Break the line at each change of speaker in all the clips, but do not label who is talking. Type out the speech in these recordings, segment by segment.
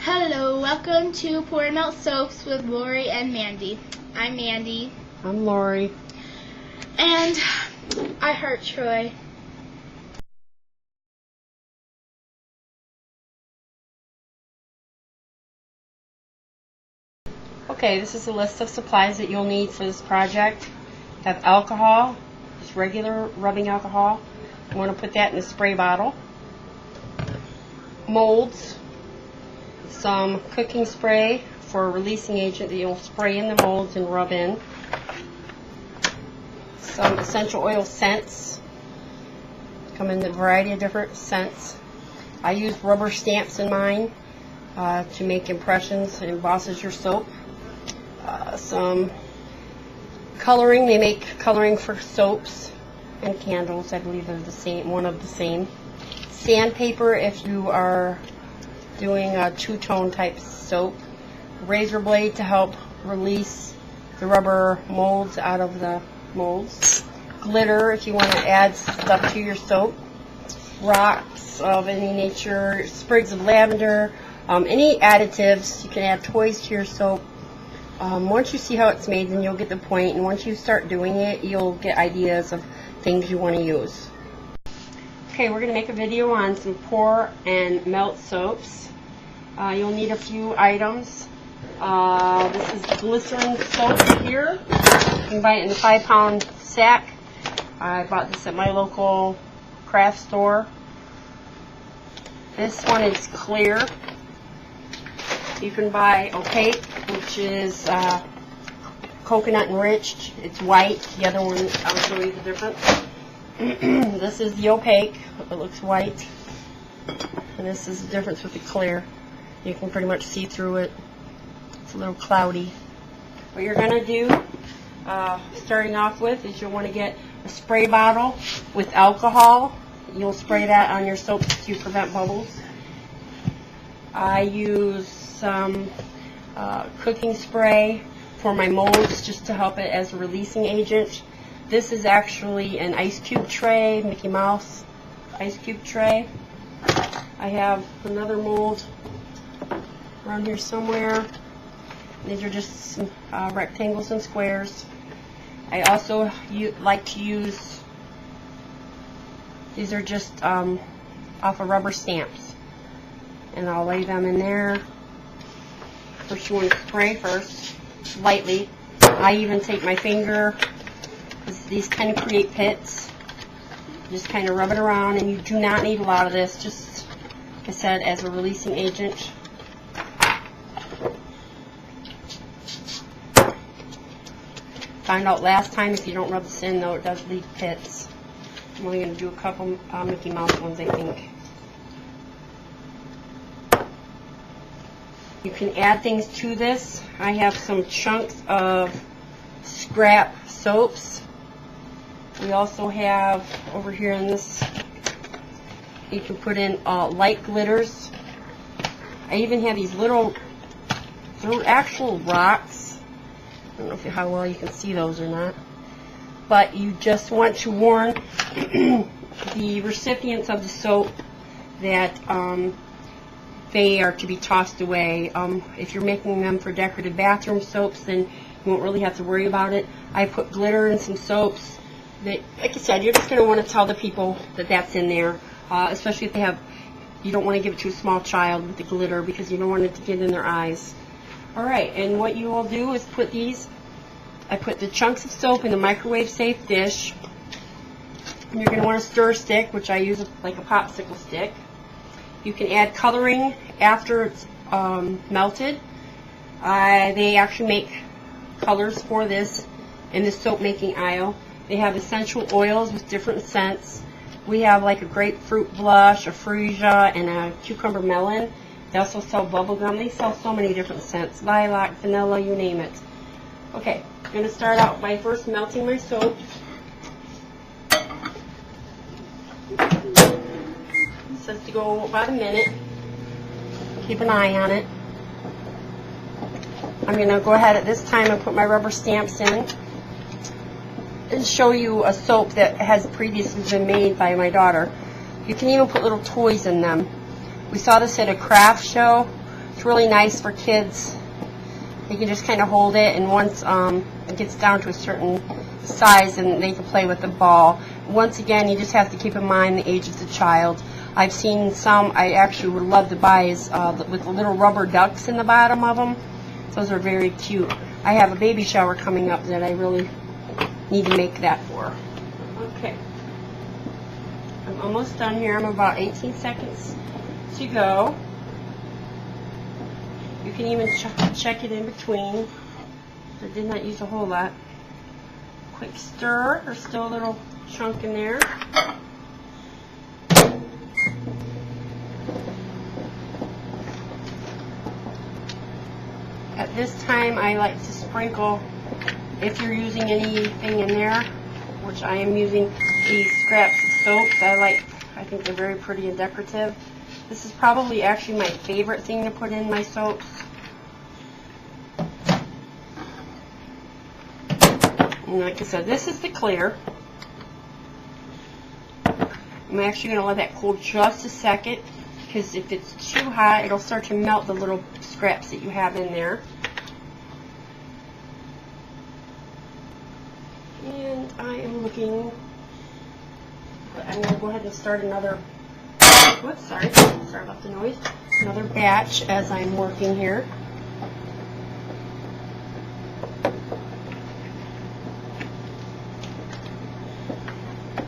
Hello, welcome to Pour and Melt Soaps with Lori and Mandy. I'm Mandy.
I'm Lori.
And I heart Troy.
Okay, this is a list of supplies that you'll need for this project. You have alcohol, just regular rubbing alcohol. You want to put that in a spray bottle. Molds, some cooking spray for a releasing agent that you'll spray in the molds and rub in. Some essential oil scents, come in a variety of different scents. I use rubber stamps in mine to make impressions and embosses your soap. Some coloring, they make coloring for soaps and candles, I believe they're the same, one of the same. Sandpaper if you are doing a two-tone type soap. Razor blade to help release the rubber molds out of the molds. Glitter if you want to add stuff to your soap. Rocks of any nature, sprigs of lavender, any additives. You can add toys to your soap. Once you see how it's made, then you'll get the point, and once you start doing it, you'll get ideas of things you want to use. Okay, we're going to make a video on some pour and melt soaps. You'll need a few items. This is glycerin soap here. You can buy it in a 5-pound sack. I bought this at my local craft store. This one is clear. You can buy opaque, which is coconut enriched. It's white. The other one, I'll show you the difference. This is the opaque. It looks white. And this is the difference with the clear. You can pretty much see through it. It's a little cloudy. What you're going to do, starting off with, is you'll want to get a spray bottle with alcohol. You'll spray that on your soap to prevent bubbles. I use some cooking spray for my molds just to help it as a releasing agent. This is actually an ice cube tray, Mickey Mouse ice cube tray. I have another mold around here somewhere. These are just rectangles and squares. I also like to use, these are just off of rubber stamps. And I'll lay them in there. First you want to spray first, lightly. I even take my finger, these kind of create pits. Just kind of rub it around, and you do not need a lot of this, just like I said, as a releasing agent. Found out last time if you don't rub this in, though, it does leave pits. I'm only going to do a couple Mickey Mouse ones, I think. You can add things to this. I have some chunks of scrap soaps. We also have over here in this, you can put in light glitters. I even have these little, they're actual rocks. I don't know how well you can see those or not. But you just want to warn the recipients of the soap that they are to be tossed away. If you're making them for decorative bathroom soaps, then you won't really have to worry about it. I put glitter in some soaps that, like I said, you're just going to want to tell the people that that's in there, especially if they have, you don't want to give it to a small child with the glitter because you don't want it to get in their eyes. Alright, and what you will do is put these, I put the chunks of soap in a microwave safe dish. And you're going to want a stir stick, which I use like a popsicle stick. You can add coloring after it's melted. They actually make colors for this in the soap making aisle. They have essential oils with different scents. We have like a grapefruit blush, a freesia, and a cucumber melon. They also sell bubble gum. They sell so many different scents. Lilac, vanilla, you name it. Okay, I'm going to start out by first melting my soap. It says to go about a minute. Keep an eye on it. I'm going to go ahead at this time and put my rubber stamps in and show you a soap that has previously been made by my daughter. You can even put little toys in them. We saw this at a craft show. It's It's really nice for kids. They can just kind of hold it, and once it gets down to a certain size, and they can play with the ball. Once again, you just have to keep in mind the age of the child. I've seen some I actually would love to buy is with the little rubber ducks in the bottom of them. Those are very cute. I have a baby shower coming up that I really need to make that for. Okay. I'm almost done here. I'm about 18 seconds to go. You can even check it in between. I did not use a whole lot. Quick stir. There's still a little chunk in there. At this time, I like to sprinkle, if you're using anything in there, which I am using these scraps of soaps. I think they're very pretty and decorative. This is probably actually my favorite thing to put in my soaps. And like I said, this is the clear. I'm actually going to let that cool just a second, because if it's too hot, it'll start to melt the little scraps that you have in there. And I am looking, I'm going to go ahead and start another, whoops, sorry about the noise, another batch as I'm working here.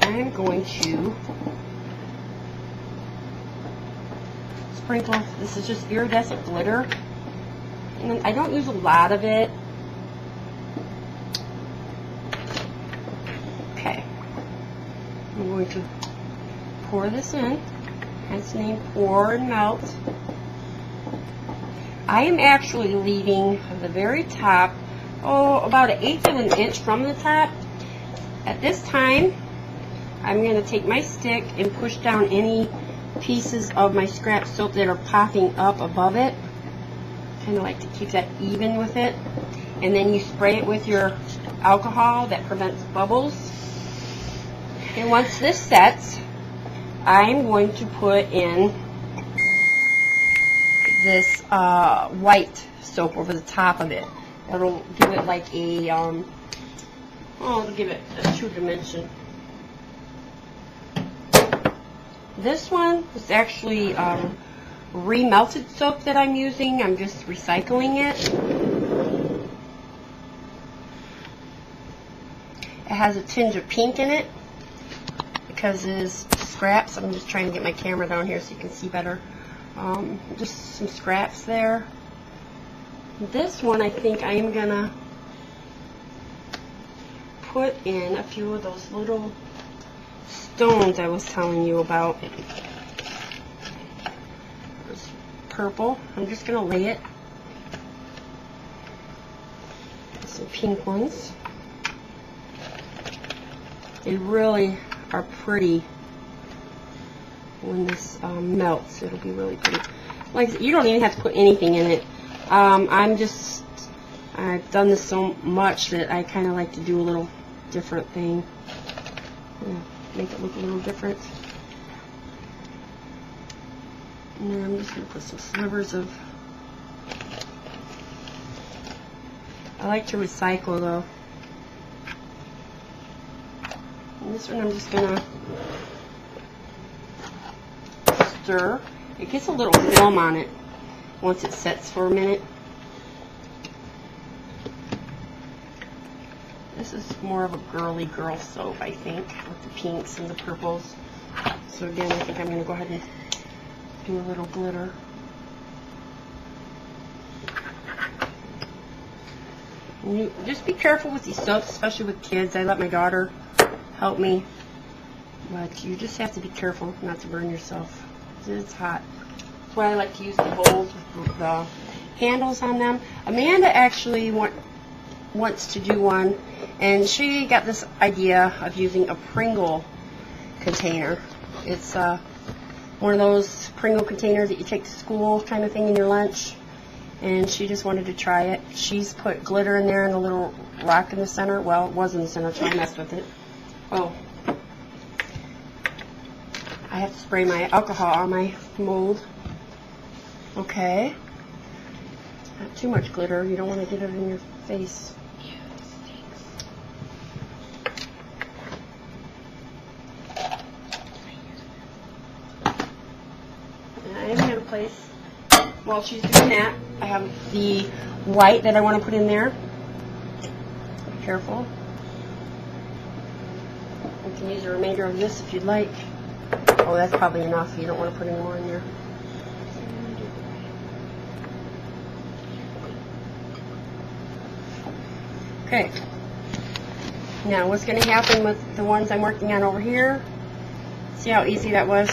I'm going to sprinkle, this is just iridescent glitter, and I don't use a lot of it. Okay, I'm going to pour this in, hence the name Pour and Melt. I am actually leaving the very top, about 1/8 of an inch from the top. At this time, I'm going to take my stick and push down any pieces of my scrap soap that are popping up above it. Kind of like to keep that even with it. And then you spray it with your alcohol that prevents bubbles. And once this sets, I'm going to put in this white soap over the top of it. It'll give it like a, it'll give it a two-dimension. This one is actually remelted soap that I'm using. I'm just recycling it. It has a tinge of pink in it because it is scraps. I'm just trying to get my camera down here so you can see better. Just some scraps there. This one I think I am gonna put in a few of those little stones I was telling you about. It's purple. I'm just going to lay it. Some pink ones. They really are pretty when this melts. It'll be really pretty. Like, you don't even have to put anything in it. I've done this so much that I kind of like to do a little different thing. Yeah. Make it look a little different. And then I'm just going to put some slivers of, I like to recycle though. And this one I'm just going to stir. It gets a little film on it once it sets for a minute. This is more of a girly girl soap, I think, with the pinks and the purples. So again, I think I'm going to go ahead and do a little glitter. And you just be careful with these soaps, especially with kids. I let my daughter help me, but you just have to be careful not to burn yourself. It's hot. That's why I like to use the bowls with the handles on them. Amanda actually wants to do one, and she got this idea of using a Pringle container. It's one of those Pringle containers that you take to school kind of thing in your lunch, and she just wanted to try it. She's put glitter in there and a little rock in the center. Well, it was in the center, so I messed with it. Oh, I have to spray my alcohol on my mold. Okay, Not too much glitter. You don't want to get it in your face. And I am going to place, while she's doing that, I have the white that I want to put in there. Be careful. You can use the remainder of this if you'd like. Oh, that's probably enough. You don't want to put any more in there. Okay. Now, what's going to happen with the ones I'm working on over here? See how easy that was?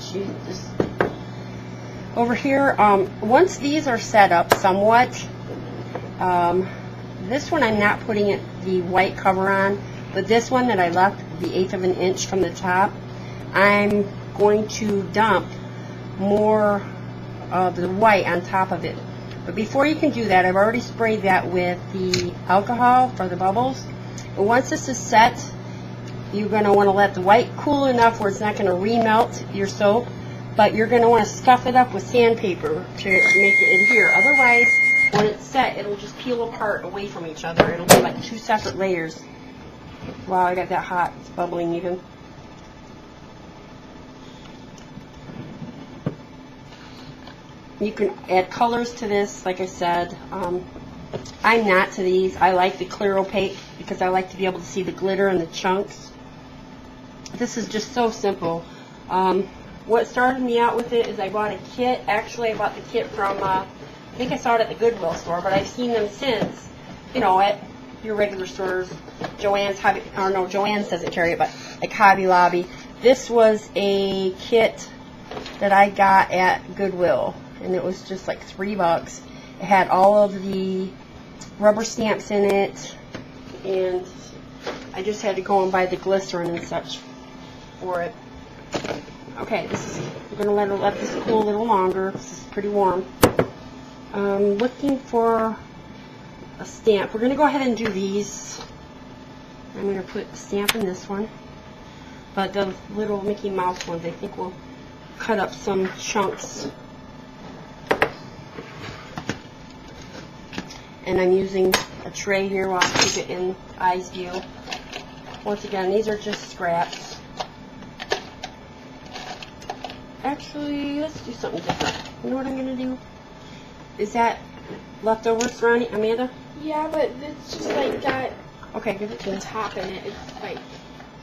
She just over here. Once these are set up somewhat, this one I'm not putting the white cover on, but this one that I left the 1/8 of an inch from the top, I'm going to dump more of the white on top of it. But before you can do that, I've already sprayed that with the alcohol for the bubbles. And once this is set, you're going to want to let the white cool enough where it's not going to remelt your soap, but you're going to want to scuff it up with sandpaper to make it adhere. Otherwise, when it's set, it'll just peel apart away from each other. It'll be like 2 separate layers. Wow, I got that hot. It's bubbling even. You can add colors to this, like I said. I'm not to these. I like the clear opaque because I like to be able to see the glitter and the chunks. This is just so simple. What started me out with it is I bought a kit. Actually, I bought the kit from, I think I saw it at the Goodwill store, but I've seen them since, you know, at your regular stores. Joann's, Joann's doesn't carry it, but like Hobby Lobby. This was a kit that I got at Goodwill, and it was just like $3. It had all of the rubber stamps in it, and I just had to go and buy the glycerin and such for it. Okay, we're going to let this cool a little longer. This is pretty warm. Looking for a stamp. We're going to go ahead and do these. I'm going to put a stamp in this one, but the little Mickey Mouse ones, I think we'll cut up some chunks. And I'm using a tray here while I keep it in eye's view. Once again, these are just scraps. Actually, let's do something different. You know what I'm going to do? Is that leftovers, Ronnie, Amanda?
Yeah, but it's just like got
Okay, give it to
the
me.
top in it. It's like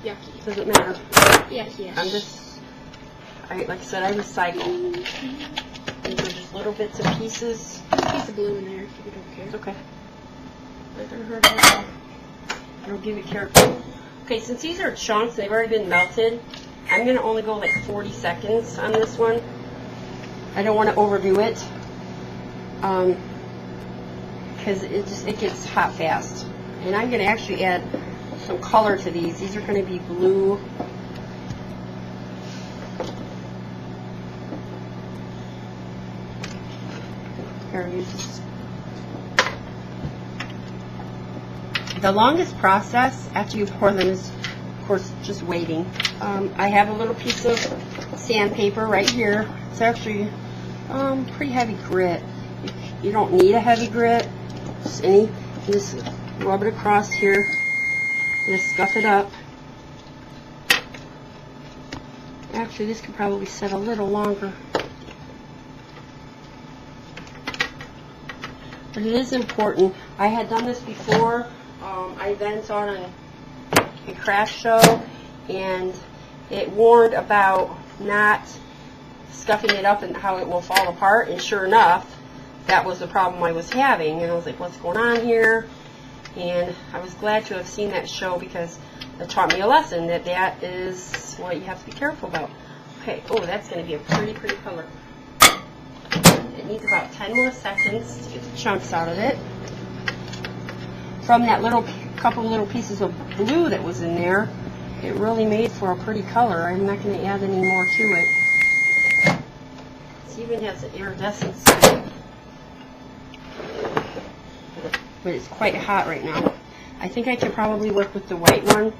yucky.
Doesn't matter.
Yucky.
I'm just, like I said, I recycle. These are just little bits and pieces.
There's a piece of blue in there if you don't care.
It's okay. Not gonna hurt at all. I'll give it careful. Okay, since these are chunks, they've already been melted, I'm gonna only go like 40 seconds on this one. I don't want to overdo it, because it gets hot fast. And I'm gonna actually add some color to these. These are gonna be blue. Here, use this. The longest process after you pour them is, of course, just waiting. I have a little piece of sandpaper right here. It's actually pretty heavy grit. You don't need a heavy grit. Just rub it across here. Just scuff it up. Actually, this could probably set a little longer. But it is important. I had done this before. I then saw it on a craft show, and it warned about not scuffing it up and how it will fall apart. And sure enough, that was the problem I was having. And I was like, what's going on here? And I was glad to have seen that show because it taught me a lesson that that is what you have to be careful about. Okay, oh, that's going to be a pretty, pretty color. It needs about 10 more seconds to get the chunks out of it. From that couple little pieces of blue that was in there, it really made for a pretty color. I'm not going to add any more to it. It even has an iridescence to it. But it's quite hot right now. I think I could probably work with the white one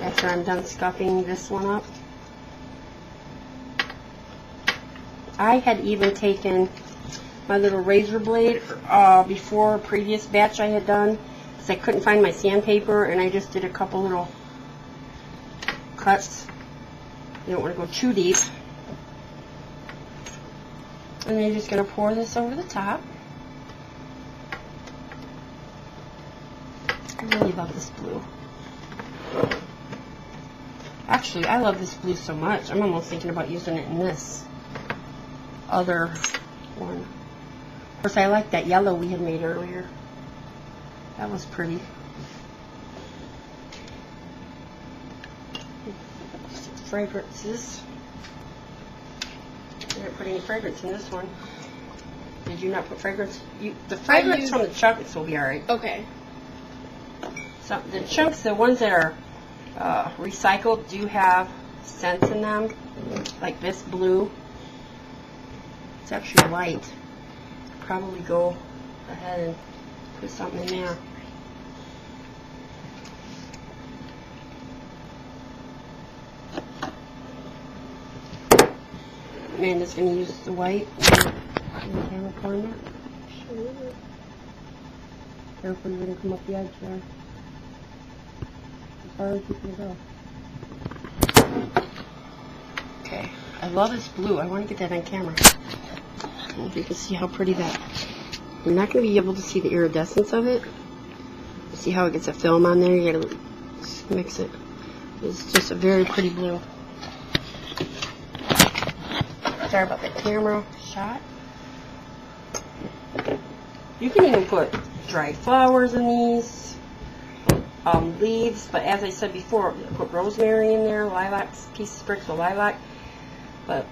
after I'm done scuffing this one up. I had even taken my little razor blade before a previous batch I had done, because I couldn't find my sandpaper, and I just did a couple little cuts. You don't want to go too deep. And then you're just going to pour this over the top. I really love this blue. Actually, I love this blue so much, I'm almost thinking about using it in this other one. Of course, I like that yellow we had made earlier. That was pretty. Fragrances. I didn't put any fragrance in this one. Did you not put fragrance? The fragrance from the chunks will be alright.
Okay.
So the chunks, the ones that are recycled, do have scents in them, like this blue. It's actually light. Probably go ahead and put something in there. Amanda's going to use the white in the camera corner. Sure. Careful, you're going to come up the edge there. As far as you can go. Okay, I love this blue. I want to get that on camera. I don't know if you can see how pretty that. You're not going to be able to see the iridescence of it. See how it gets a film on there? You got to mix it. It's just a very pretty blue. Sorry about that camera shot. You can even put dried flowers in these, leaves, but as I said before, put rosemary in there, lilac, sprigs of lilac. But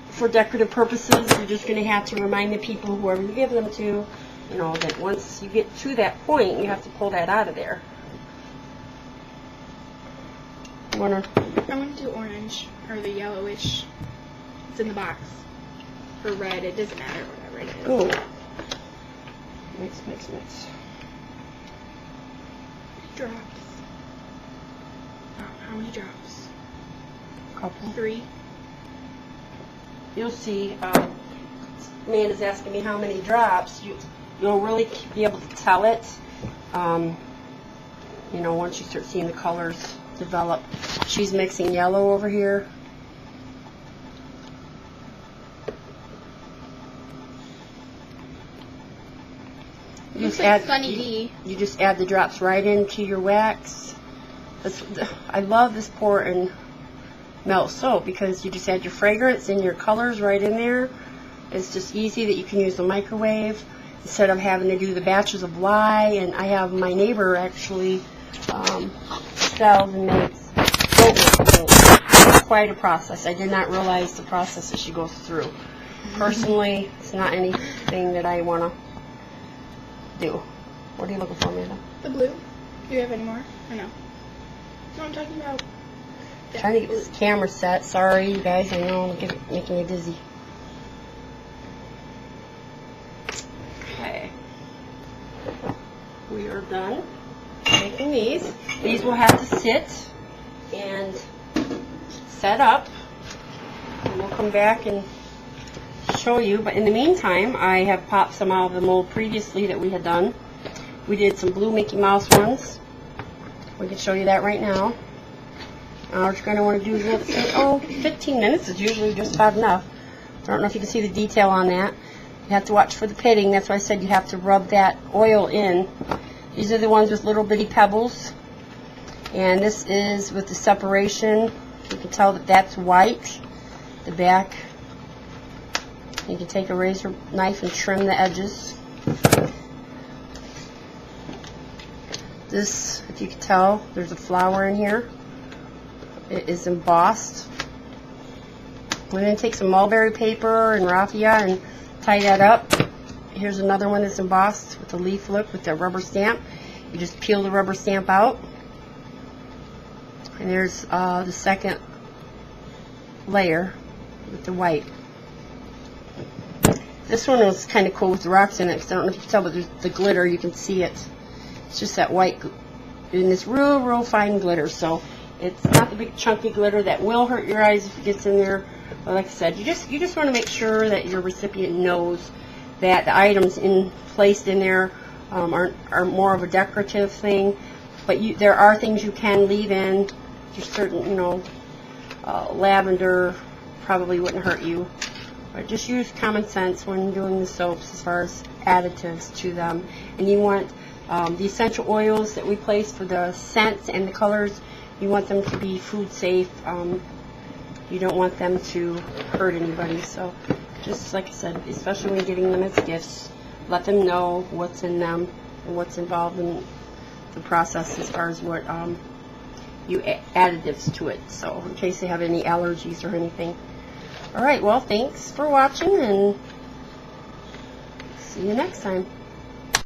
for decorative purposes, you're just going to have to remind the people, whoever you give them to, you know, that once you get to that point, you have to pull that out of there.
I want to do orange, or the yellowish. It's in the box. For red, it doesn't matter whatever it is.
Oh. Mix, mix, mix.
Drops. Oh, how many drops?
A couple.
3.
You'll see. Amanda's asking me how many drops. You'll really be able to tell it. You know, once you start seeing the colors develop. She's mixing yellow over here. You just add the drops right into your wax. I love this pour and melt soap because you just add your fragrance and your colors right in there. It's just easy that you can use the microwave instead of having to do the batches of lye. And I have my neighbor actually sells and makes soap. It's quite a process. I did not realize the process that she goes through. Personally, it's not anything that I want to do. What are you looking for, Amanda?
The blue. Do you have any more? I know. No, I'm talking about.
I'm trying to get this camera set. Sorry, you guys. I know I'm making you dizzy. Okay. We are done making these. These will have to sit and set up. And we'll come back and show you, but in the meantime, I have popped some out of the mold previously that we had done. We did some blue Mickey Mouse ones. We can show you that right now. What you're going to want to do is let it sit, 15 minutes is usually just about enough. I don't know if you can see the detail on that. You have to watch for the pitting. That's why I said you have to rub that oil in. These are the ones with little bitty pebbles. And this is with the separation. You can tell that that's white. The back. You can take a razor knife and trim the edges. This, if you can tell, there's a flower in here. It is embossed. We're going to take some mulberry paper and raffia and tie that up. Here's another one that's embossed with a leaf look with the rubber stamp. You just peel the rubber stamp out. And there's the second layer with the white. This one was kind of cool with the rocks in it, because I don't know if you can tell, but there's the glitter, you can see it. It's just that white, and this real fine glitter. So it's not the big chunky glitter that will hurt your eyes if it gets in there, But like I said, you just want to make sure that your recipient knows that the items placed in there are more of a decorative thing. But there are things you can leave in. There's certain, lavender probably wouldn't hurt you. But just use common sense when doing the soaps as far as additives to them. And you want the essential oils that we place for the scents and the colors, you want them to be food safe. You don't want them to hurt anybody. So just like I said, especially when getting them as gifts, let them know what's in them and what's involved in the process as far as what you additives to it. So in case they have any allergies or anything. Alright, well, thanks for watching, and see you next time.